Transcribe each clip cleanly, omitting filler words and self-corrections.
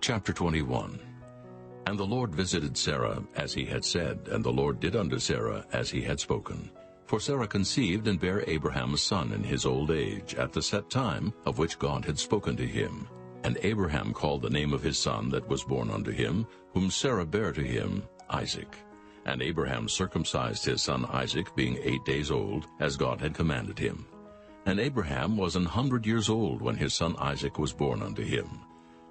Chapter 21. And the Lord visited Sarah as he had said, and the Lord did unto Sarah as he had spoken. For Sarah conceived and bare Abraham a son in his old age, at the set time of which God had spoken to him. And Abraham called the name of his son that was born unto him, whom Sarah bare to him, Isaac. And Abraham circumcised his son Isaac, being 8 days old, as God had commanded him. And Abraham was 100 years old when his son Isaac was born unto him.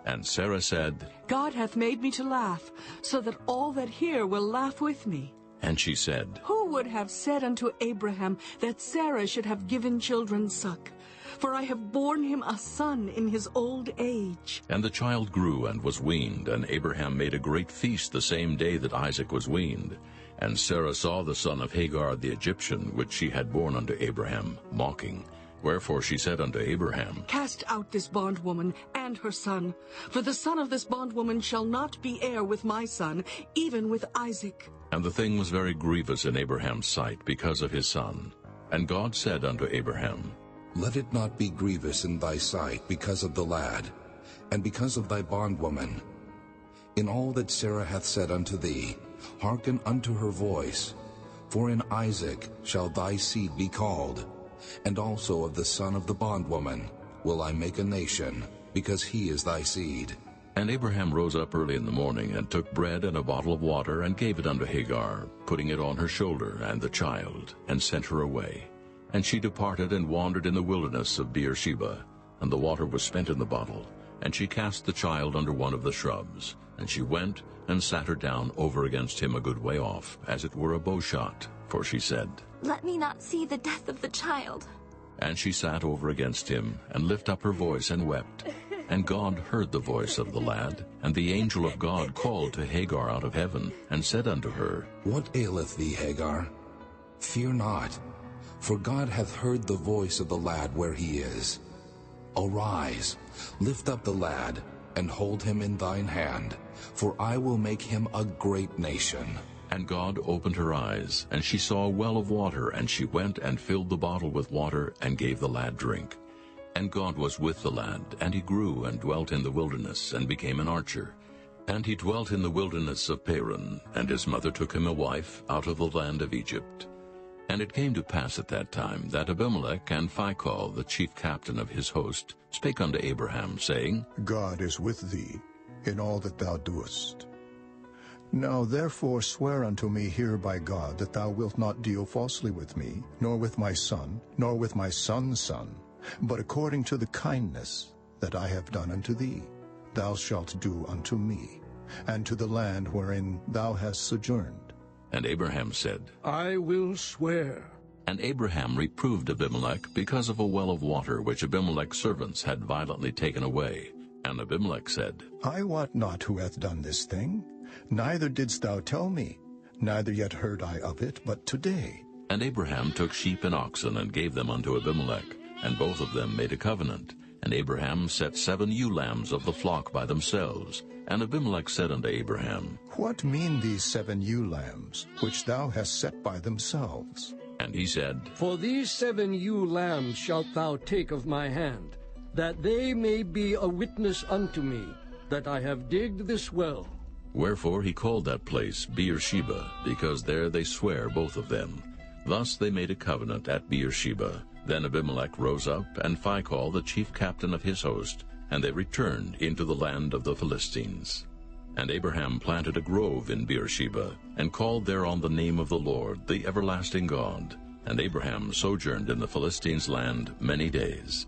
And Sarah said, God hath made me to laugh, so that all that hear will laugh with me. And she said, Who would have said unto Abraham that Sarah should have given children suck? For I have borne him a son in his old age. And the child grew and was weaned, and Abraham made a great feast the same day that Isaac was weaned. And Sarah saw the son of Hagar the Egyptian, which she had borne unto Abraham, mocking. Wherefore she said unto Abraham, Cast out this bondwoman and her son, for the son of this bondwoman shall not be heir with my son, even with Isaac. And the thing was very grievous in Abraham's sight because of his son. And God said unto Abraham, Let it not be grievous in thy sight because of the lad, and because of thy bondwoman. In all that Sarah hath said unto thee, hearken unto her voice. For in Isaac shall thy seed be called, and also of the son of the bondwoman will I make a nation, because he is thy seed. And Abraham rose up early in the morning, and took bread and a bottle of water, and gave it unto Hagar, putting it on her shoulder and the child, and sent her away. And she departed and wandered in the wilderness of Beersheba, and the water was spent in the bottle. And she cast the child under one of the shrubs. And she went and sat her down over against him a good way off, as it were a bowshot. For she said, Let me not see the death of the child. And she sat over against him, and lifted up her voice, and wept. And God heard the voice of the lad. And the angel of God called to Hagar out of heaven, and said unto her, What aileth thee, Hagar? Fear not, for God hath heard the voice of the lad where he is. Arise, lift up the lad, and hold him in thine hand, for I will make him a great nation. And God opened her eyes, and she saw a well of water, and she went and filled the bottle with water, and gave the lad drink. And God was with the lad, and he grew and dwelt in the wilderness, and became an archer. And he dwelt in the wilderness of Paran, and his mother took him a wife out of the land of Egypt. And it came to pass at that time that Abimelech and Phicol, the chief captain of his host, spake unto Abraham, saying, God is with thee in all that thou doest. Now therefore swear unto me here by God that thou wilt not deal falsely with me, nor with my son, nor with my son's son, but according to the kindness that I have done unto thee, thou shalt do unto me, and to the land wherein thou hast sojourned. And Abraham said, I will swear. And Abraham reproved Abimelech because of a well of water which Abimelech's servants had violently taken away. And Abimelech said, I wot not who hath done this thing, neither didst thou tell me, neither yet heard I of it, but today. And Abraham took sheep and oxen, and gave them unto Abimelech, and both of them made a covenant. And Abraham set 7 ewe lambs of the flock by themselves. And Abimelech said unto Abraham, What mean these 7 ewe lambs, which thou hast set by themselves? And he said, For these 7 ewe lambs shalt thou take of my hand, that they may be a witness unto me, that I have digged this well. Wherefore he called that place Beersheba, because there they sware both of them. Thus they made a covenant at Beersheba. Then Abimelech rose up, and Phicol the chief captain of his host, and they returned into the land of the Philistines. And Abraham planted a grove in Beersheba, and called thereon the name of the Lord, the everlasting God. And Abraham sojourned in the Philistines' land many days.